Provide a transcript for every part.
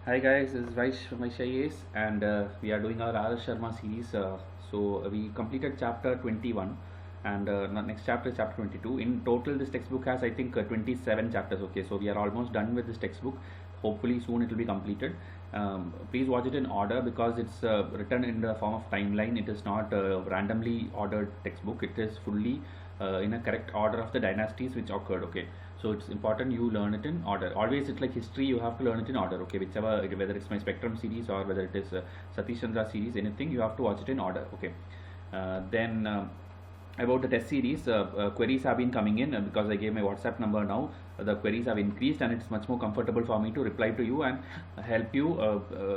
Hi guys, this is Vysh from SHARMA and we are doing our SHARMA series. So we completed chapter 21 and next chapter is chapter 22. In total, this textbook has I think 27 chapters. Okay, so we are almost done with this textbook. Hopefully soon it will be completed. Please watch it in order because it's written in the form of timeline. It is not a randomly ordered textbook. It is fully in a correct order of the dynasties which occurred. Okay, so it's important you learn it in order. Always it's like history, you have to learn it in order. Okay, whichever, whether it's my spectrum series or whether it is Satish Chandra series, anything, you have to watch it in order. Okay, then about the test series, queries have been coming in because I gave my WhatsApp number now. The queries have increased and it's much more comfortable for me to reply to you and help you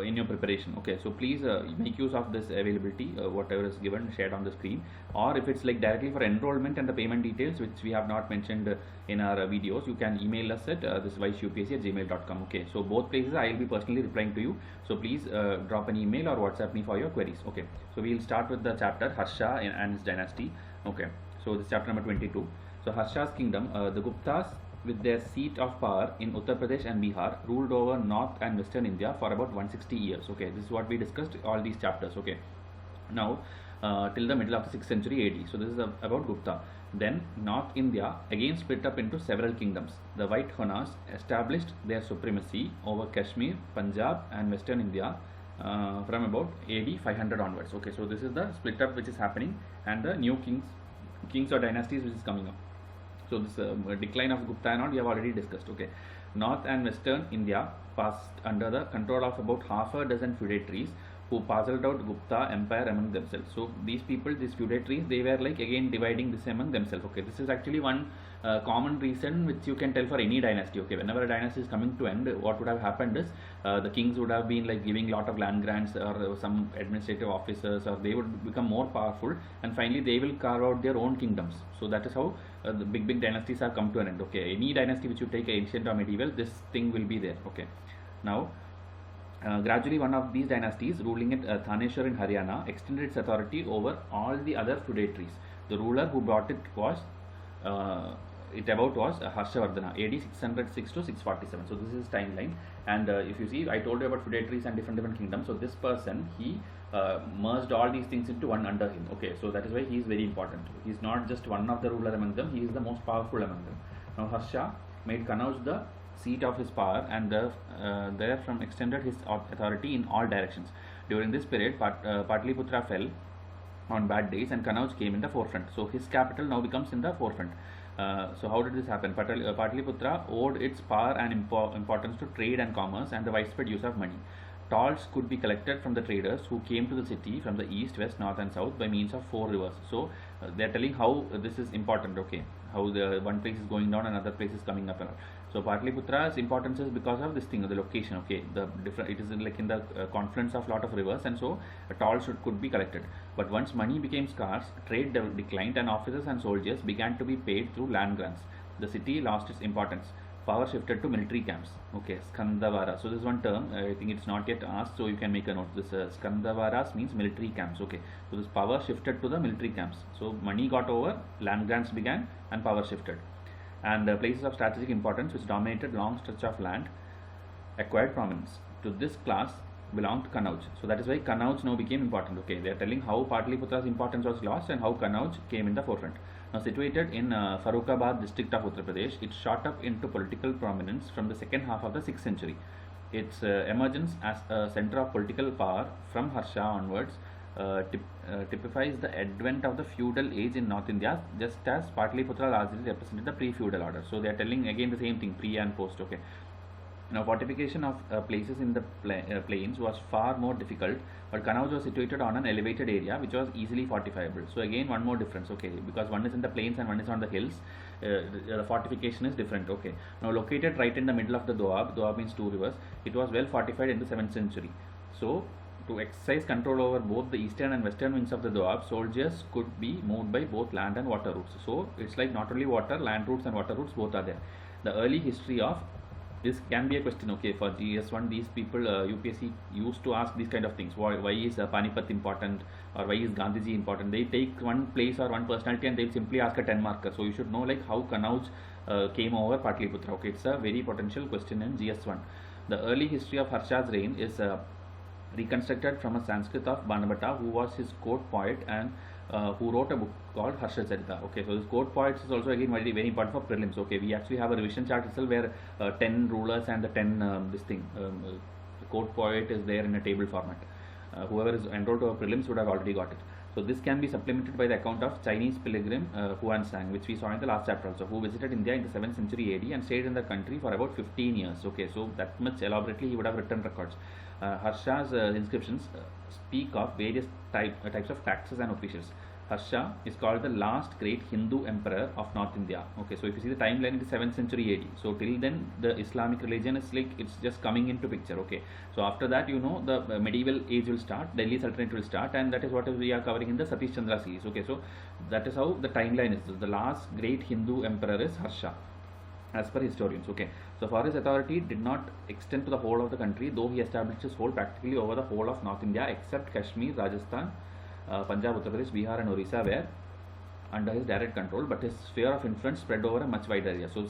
in your preparation. Okay, so please make use of this availability, whatever is given, shared on the screen. Or if it's like directly for enrollment and the payment details, which we have not mentioned in our videos, you can email us at this vyshupsc@gmail.com. Okay, so both places I will be personally replying to you. So please drop an email or WhatsApp me for your queries. Okay, so we'll start with the chapter Harsha and his dynasty. Okay, so this chapter number 22. So Harsha's kingdom, the Guptas with their seat of power in Uttar Pradesh and Bihar ruled over north and western India for about 160 years. Okay, this is what we discussed all these chapters. Okay, now till the middle of the 6th century AD. So this is about Gupta. Then North India again split up into several kingdoms. The White Honas established their supremacy over Kashmir, Punjab and western India from about AD 500 onwards. Okay, so this is the split up which is happening and the new kings or dynasties which is coming up. So this decline of Gupta and all we have already discussed. Okay, North and Western India passed under the control of about half a dozen feudatories who parceled out Gupta empire among themselves. So these people, these feudatories, they were like again dividing this among themselves. Okay, this is actually one common reason which you can tell for any dynasty. Okay, whenever a dynasty is coming to end, what would have happened is the kings would have been like giving lot of land grants or some administrative officers, or they would become more powerful and finally they will carve out their own kingdoms. So that is how the big dynasties have come to an end. Okay, any dynasty which you take, ancient or medieval, this thing will be there. Okay, now gradually one of these dynasties ruling at Thaneshwar in Haryana extended its authority over all the other feudatories. The ruler who brought it was Harshavardhana, AD 606 to 647. So this is timeline. And if you see, I told you about feudatories and different kingdoms. So this person, he merged all these things into one under him. Okay, so that is why he is very important. He is not just one of the ruler among them, he is the most powerful among them. Now Harsha made Kannauj the seat of his power and therefrom extended his authority in all directions. During this period, Patliputra fell on bad days and Kannauj came in the forefront. So his capital now becomes in the forefront. So how did this happen? Patliputra owed its power and importance to trade and commerce and the widespread use of money. Tolls could be collected from the traders who came to the city from the east, west, north and south by means of 4 rivers. So they are telling how this is important. Okay, how the one place is going down and another place is coming up. So Patliputra's importance is because of this thing, the location. Okay, the different, it is like in the confluence of lot of rivers, and so a toll could be collected. But once money became scarce, trade declined and officers and soldiers began to be paid through land grants. The city lost its importance. Power shifted to military camps. Okay, Skandavara. So this is one term. I think it's not yet asked, so you can make a note. This Skandavaras means military camps. Okay, so this power shifted to the military camps. So money got over, land grants began, and power shifted. And places of strategic importance which dominated long stretch of land acquired prominence. To this class belonged Kannauj. So that is why Kannauj now became important. Okay, they are telling how Patliputra's importance was lost and how Kannauj came in the forefront. Now situated in Farrukhabad district of Uttar Pradesh, it shot up into political prominence from the second half of the 6th century. Its emergence as a center of political power from Harsha onwards typifies the advent of the feudal age in North India, just as Patliputra largely represented the pre-feudal order. So they are telling again the same thing, pre and post. Okay. Now fortification of places in the plains was far more difficult, but Kannauj was situated on an elevated area which was easily fortifiable. So again one more difference. Okay, because one is in the plains and one is on the hills, the fortification is different. Okay, now located right in the middle of the Doab means 2 rivers, it was well fortified in the 7th century. So to exercise control over both the eastern and western wings of the Doab, soldiers could be moved by both land and water routes. So it's like not only water, land routes and water routes both are there. The early history of this can be a question. Okay, for GS1, these people UPSC used to ask these kind of things. Why is Panipat important, or why is Gandhiji important? They take one place or one personality and they simply ask a 10 marker. So you should know like how Kannauj came over Patliputra. Okay, it's a very potential question in GS1. the early history of Harsha's reign is reconstructed from a Sanskrit of Banabhatta, who was his court poet and who wrote a book called Harsha Charita. Okay, so this court poet is also again very, very important for prelims. Okay, we actually have a revision chart itself where 10 rulers and the 10 the court poet is there in a table format. Whoever is enrolled to a prelims would have already got it. So this can be supplemented by the account of Chinese pilgrim Huan Sang, which we saw in the last chapter also, who visited India in the 7th century AD and stayed in the country for about 15 years. Okay, so that much elaborately he would have written records. Harsha's inscriptions speak of various types of taxes and officials. Harsha is called the last great Hindu emperor of North India. Okay, so if you see the timeline, it is 7th century AD. So till then, the Islamic religion is like, it's just coming into picture. Okay, so after that, you know, the medieval age will start, Delhi Sultanate will start, and that is what we are covering in the Satish Chandra series. Okay, so that is how the timeline is. The last great Hindu emperor is Harsha, as per historians. Okay, so for his authority did not extend to the whole of the country, though he established his hold practically over the whole of North India except Kashmir, Rajasthan, Punjab, Uttar Pradesh, Bihar and Orissa were under his direct control, but his sphere of influence spread over a much wider area. So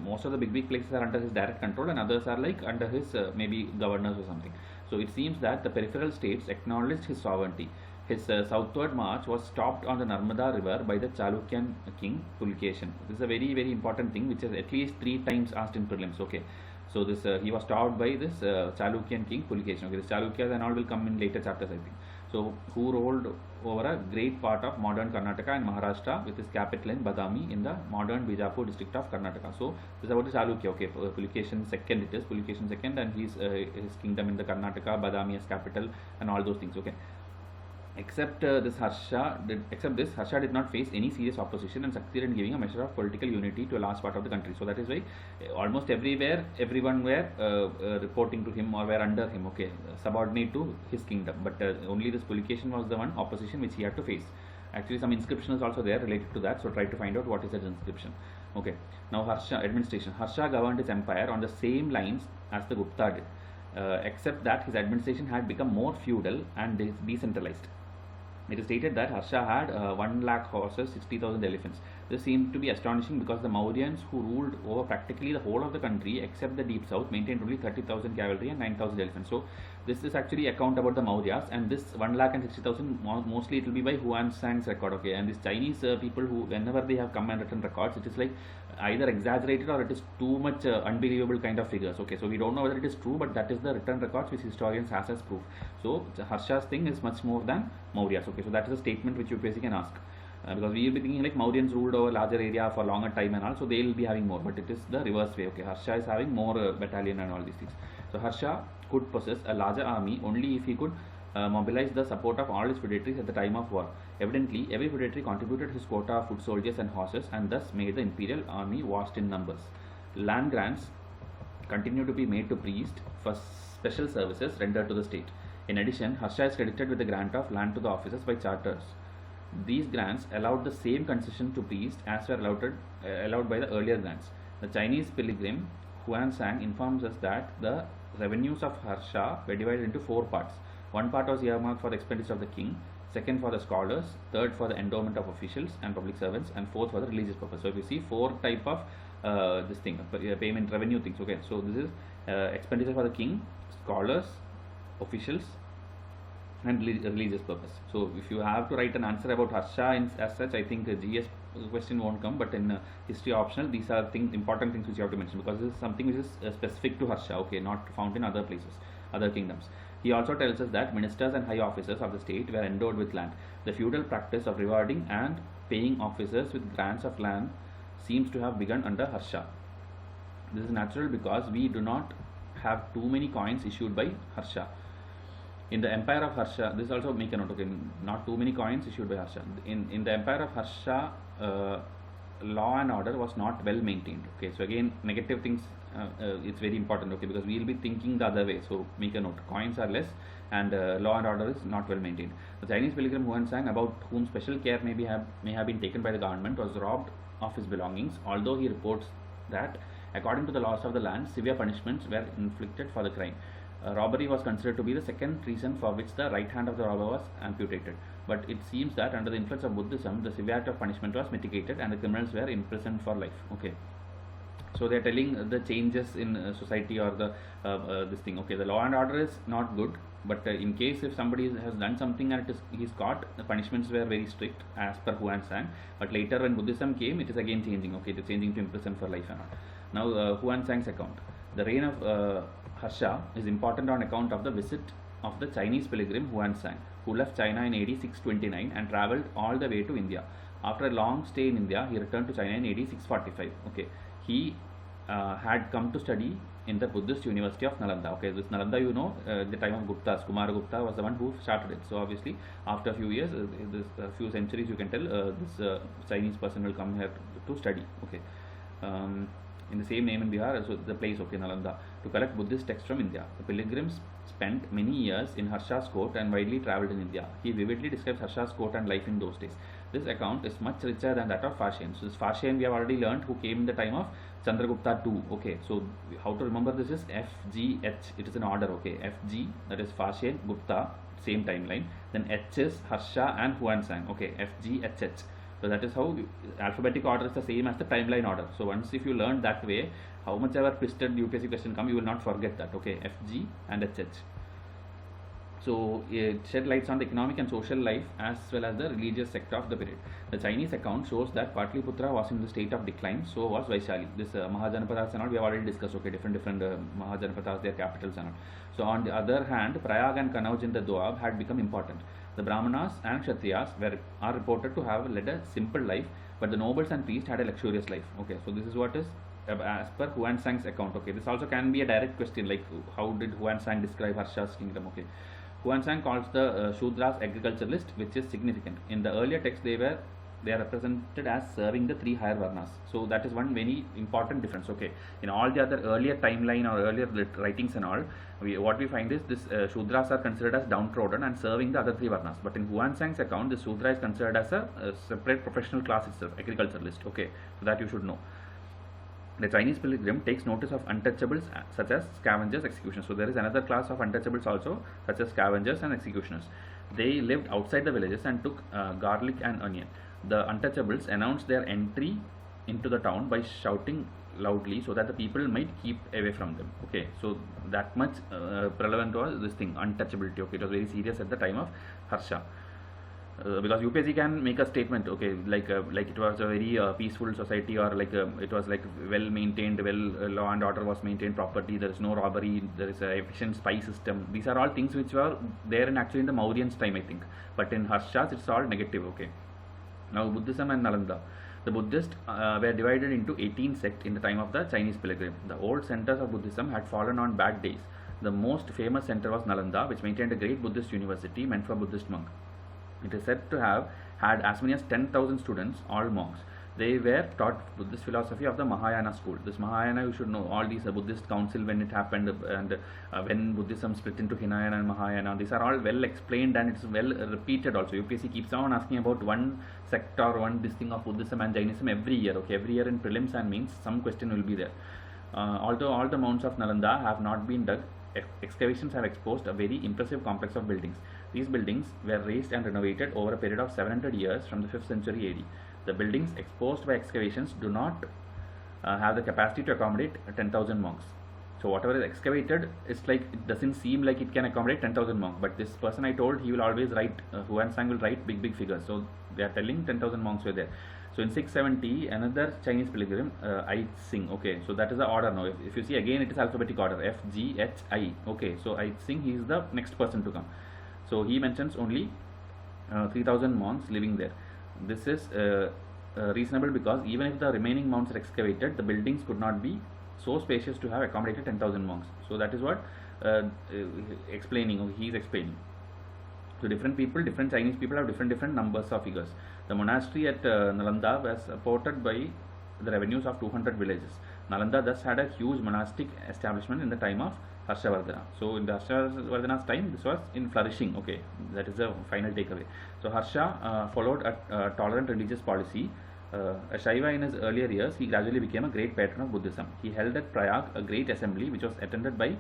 most of the big places are under his direct control and others are like under his maybe governors or something. So it seems that the peripheral states acknowledged his sovereignty. His southward march was stopped on the Narmada river by the Chalukyan king Pulakeshin. This is a very, very important thing which is at least 3 times asked in prelims. Okay, so this he was stopped by this Chalukyan king Pulakeshin. Okay, this Chalukyas and all will come in later chapters, I think. So who ruled over a great part of modern Karnataka and Maharashtra with his capital in Badami in the modern Bijapur district of Karnataka. So this is about the Chalukya. Okay, Pulakeshin second it is, Pulakeshin second, and his kingdom in the Karnataka, Badami as capital and all those things. Okay. Except Harsha did not face any serious opposition and succeeded in giving a measure of political unity to a large part of the country. So that is why almost everywhere, everyone were reporting to him or were under him. Okay, subordinate to his kingdom. But only this Pulakeshin was the one opposition which he had to face. Actually, some inscription is also there related to that. So try to find out what is that inscription. Okay. Now Harsha administration. Harsha governed his empire on the same lines as the Gupta did, except that his administration had become more feudal and decentralized. It is stated that Harsha had 1 lakh horses, 60,000 elephants. This seemed to be astonishing because the Mauryans, who ruled over practically the whole of the country except the deep south, maintained only 30,000 cavalry and 9,000 elephants. So this is actually account about the Mauryas, and this 1 lakh and 60,000 mostly it will be by Huan Sang's record. Okay, and these Chinese people who whenever they have come and written records, it is like either exaggerated or it is too much unbelievable kind of figures. Okay, so we don't know whether it is true, but that is the written records which historians has as proof. So Harsha's thing is much more than Mauryas. Okay, so that is a statement which UPSC can ask. Because we will be thinking like Mauryans ruled over larger area for longer time and all, so they will be having more, but it is the reverse way. Okay, Harsha is having more battalion and all these things. So Harsha could possess a larger army only if he could mobilize the support of all his feudatories at the time of war. Evidently, every feudatory contributed his quota of foot soldiers and horses and thus made the imperial army vast in numbers. Land grants continued to be made to priests for special services rendered to the state. In addition, Harsha is credited with the grant of land to the officers by charters. These grants allowed the same concession to priests as were allowed by the earlier grants. The Chinese pilgrim Huan Sang informs us that the revenues of Harsha were divided into 4 parts. 1 part was earmarked for the expenditure of the king, 2nd for the scholars, 3rd for the endowment of officials and public servants, and 4th for the religious purpose. So if you see 4 type of payment revenue things. Okay, so this is expenditure for the king, scholars, officials, and religious purpose. So if you have to write an answer about Harsha as such, I think a GS question won't come, but in history optional, these are important things which you have to mention, because this is something which is specific to Harsha. Okay, not found in other places, other kingdoms. He also tells us that ministers and high officers of the state were endowed with land. The feudal practice of rewarding and paying officers with grants of land seems to have begun under Harsha. This is natural because we do not have too many coins issued by Harsha. In the empire of Harsha, this also make a note, okay, not too many coins issued by Harsha. In the empire of Harsha, law and order was not well maintained. Okay, so again, negative things, it's very important, okay, because we will be thinking the other way. So make a note, coins are less and law and order is not well maintained. The Chinese pilgrim Huan Sang, about whom special care may have been taken by the government, was robbed of his belongings, although he reports that according to the laws of the land, severe punishments were inflicted for the crime. Robbery was considered to be the second reason for which the right hand of the robber was amputated. But it seems that under the influence of Buddhism, the severity of punishment was mitigated and the criminals were imprisoned for life. Okay. So they are telling the changes in society or the this thing. Okay, the law and order is not good, but in case if somebody has done something and he's caught, the punishments were very strict as per Huan Sang. But later when Buddhism came, it is again changing. Okay, it is changing to imprison for life and all. Now Huan Sang's account. The reign of Harsha is important on account of the visit of the Chinese pilgrim Huan Sang, who left China in AD 629 and travelled all the way to India. After a long stay in India, he returned to China in AD 645. Okay, he had come to study in the Buddhist University of Nalanda. Okay, this Nalanda, you know, the time of Guptas, Kumara Gupta was the one who started it. So obviously, after a few years, this few centuries, you can tell this Chinese person will come here to study. Okay. In the same name in Bihar, so the place, okay, Nalanda, to collect Buddhist texts from India. The pilgrims spent many years in Harsha's court and widely travelled in India. He vividly describes Harsha's court and life in those days. This account is much richer than that of Fashian. So this Fashian we have already learned, who came in the time of Chandragupta II. Okay, so how to remember this is F, G, H. It is an order. Okay, F, G, that is Fashian, Gupta, same timeline. Then H is Harsha and Huan Sang. Okay, F, G, H, H. So that is how alphabetic order is the same as the timeline order. So once if you learn that way, how much ever twisted UPSC question come, you will not forget that. Okay, F, G and H, H. So it shed lights on the economic and social life as well as the religious sector of the period. The Chinese account shows that Patliputra was in the state of decline, so was Vaishali. This Mahajanapadas and all we have already discussed. Okay, different Mahajanapadas, their capitals and all. So on the other hand, Prayag and Kannauj in the Doab had become important. The Brahmanas and Kshatriyas are reported to have led a simple life, but the nobles and priests had a luxurious life. Okay, so this is what is as per Huan Sang's account. Okay, this also can be a direct question like how did Huan Sang describe Harsha's kingdom? Okay, Huan Sang calls the Shudras agriculturalist, which is significant. In the earlier text, they are represented as serving the three higher varnas. So that is one very important difference. Okay, in all the other earlier timeline or earlier writings and all, what we find is this Shudras are considered as downtrodden and serving the other three varnas. But in Huan Sang's account, the Shudra is considered as a separate professional class itself, agriculturalist. Okay, so that you should know. The Chinese pilgrim takes notice of untouchables such as scavengers, executioners. So there is another class of untouchables also, such as scavengers and executioners. They lived outside the villages and took garlic and onion. The untouchables announced their entry into the town by shouting loudly so that the people might keep away from them. Okay, so that much prevalent was this thing, untouchability. Okay, it was very serious at the time of Harsha. Because UPSC can make a statement, okay, like it was a very peaceful society, or like it was like well maintained, law and order was maintained properly, there is no robbery, there is a efficient spy system. These are all things which were there in actually in the Mauryans time, I think. But in Harsha's, it's all negative. Okay. Now Buddhism and Nalanda. The Buddhists were divided into 18 sects in the time of the Chinese pilgrim. The old centers of Buddhism had fallen on bad days. The most famous center was Nalanda, which maintained a great Buddhist university meant for Buddhist monks. It is said to have had as many as 10,000 students, all monks. They were taught Buddhist philosophy of the Mahayana school. This Mahayana, you should know all these Buddhist council when it happened, and when Buddhism split into Hinayana and Mahayana. These are all well explained and it's well repeated also. UPSC keeps on asking about one sect or one this thing of Buddhism and Jainism every year. Okay, every year in prelims and mains some question will be there. Although all the mounds of Nalanda have not been dug, excavations have exposed a very impressive complex of buildings. These buildings were raised and renovated over a period of 700 years from the 5th century AD. The buildings exposed by excavations do not have the capacity to accommodate 10,000 monks. So whatever is excavated, it's like it doesn't seem like it can accommodate 10,000 monks. But this person I told, he will always write, Huan Sang will write big figures. So they are telling 10,000 monks were there. So in 670, another Chinese pilgrim, I Tsing. Okay, so that is the order now. If you see again, it is alphabetic order, F, G, H, I. Okay, so I Tsing, he is the next person to come. So he mentions only 3,000 monks living there. This is reasonable because even if the remaining mounds are excavated, the buildings could not be so spacious to have accommodated 10,000 monks. So that is what explaining. He is explaining. So different people, different Chinese people have different numbers of figures. The monastery at Nalanda was supported by the revenues of 200 villages. Nalanda thus had a huge monastic establishment in the time of Harshavardhana. So in the Harshavardhana's time, this was in flourishing. Okay, that is the final takeaway. So Harsha followed a tolerant religious policy. A Shaiva in his earlier years, he gradually became a great patron of Buddhism. He held at Prayag a great assembly which was attended by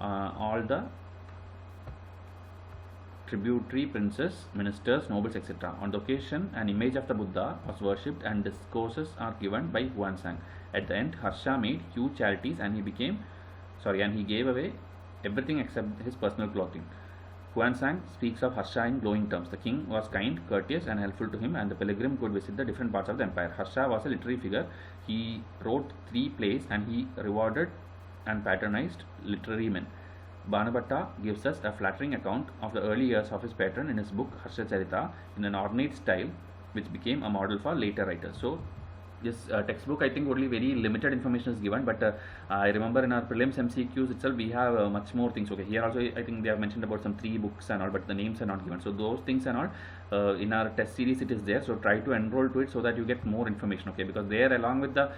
all the tributary princes, ministers, nobles, etc. On the occasion, an image of the Buddha was worshipped and discourses are given by Huansang. At the end, Harsha made huge charities and he gave away everything except his personal clothing. Huansang speaks of Harsha in glowing terms. The king was kind, courteous and helpful to him, and the pilgrim could visit the different parts of the empire. Harsha was a literary figure. He wrote 3 plays and he rewarded and patronized literary men. Banabhatta gives us a flattering account of the early years of his patron in his book Harsha Charita in an ornate style, which became a model for later writers. So this textbook, I think only very limited information is given, but I remember in our prelims MCQs itself we have much more things. Okay, here also I think they have mentioned about some 3 books and all, but the names are not given. So those things and all in our test series it is there, so try to enroll to it so that you get more information. Okay, because there along with the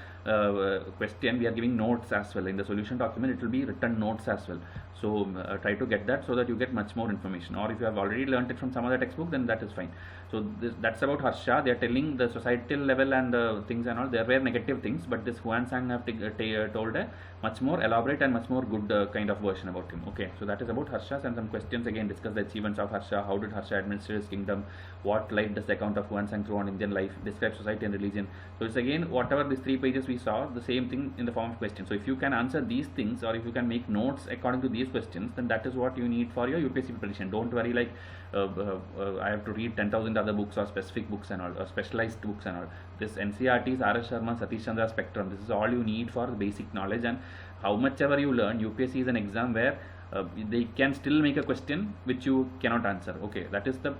question we are giving notes as well. In the solution document it will be written notes as well. So try to get that so that you get much more information, or if you have already learnt it from some other textbook, then that is fine. So that's about Harsha. They are telling the societal level and things and all. There were negative things, but this Huansang have told a much more elaborate and much more good kind of version about him. Okay, so that is about Harsha, and some questions again discuss the achievements of Harsha. How did Harsha administer his kingdom? What light does the account of Huansang throw on Indian life? Describe society and religion. So it's again whatever these 3 pages we saw, the same thing in the form of questions. So if you can answer these things, or if you can make notes according to these questions, then that is what you need for your UPSC preparation. Don't worry like I have to read 10,000 other books or specific books and all, or specialized books and all. This NCERT's SHARMA, Satish, Chandra spectrum, this is all you need for basic knowledge. And how much ever you learn, UPSC is an exam where they can still make a question which you cannot answer. Okay, that is the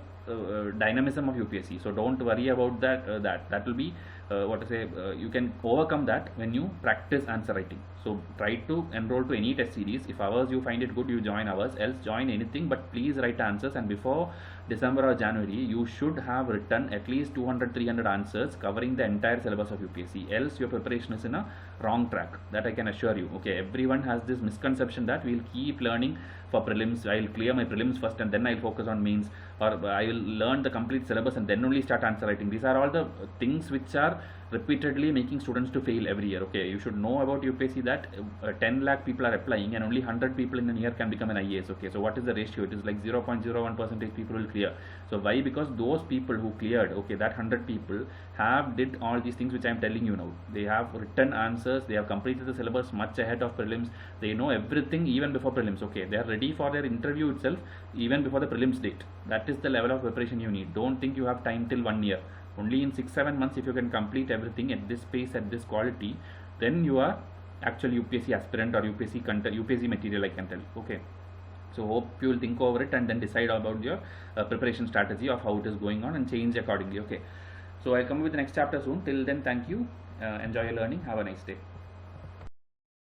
dynamism of UPSC. So don't worry about that. That will be you can overcome that when you practice answer writing. So try to enroll to any test series. If ours you find it good, you join ours, else join anything, but please write answers, and before December or January you should have written at least 200-300 answers covering the entire syllabus of UPSC, else your preparation is in a wrong track. That I can assure you. Okay, everyone has this misconception that we'll keep learning for prelims. I'll clear my prelims first and then I'll focus on mains, or I will learn the complete syllabus and then only start answer writing. These are all the things which are repeatedly making students to fail every year. Okay, you should know about UPSC that 10 lakh people are applying and only 100 people in a year can become an IAS. Okay, so what is the ratio? It is like 0.01% people will clear. So why? Because those people who cleared, okay, that 100 people have did all these things which I am telling you now. They have written answers, they have completed the syllabus much ahead of prelims, they know everything even before prelims. Okay, they are ready for their interview itself even before the prelims date. That is the level of preparation you need. Don't think you have time till 1 year. Only in 6-7 months, if you can complete everything at this pace, at this quality, then you are actual UPSC aspirant or UPSC material, I can tell you. Okay, so hope you will think over it and then decide about your preparation strategy of how it is going on and change accordingly. Okay, so I'll come with the next chapter soon. Till then, thank you. Enjoy your learning. Have a nice day.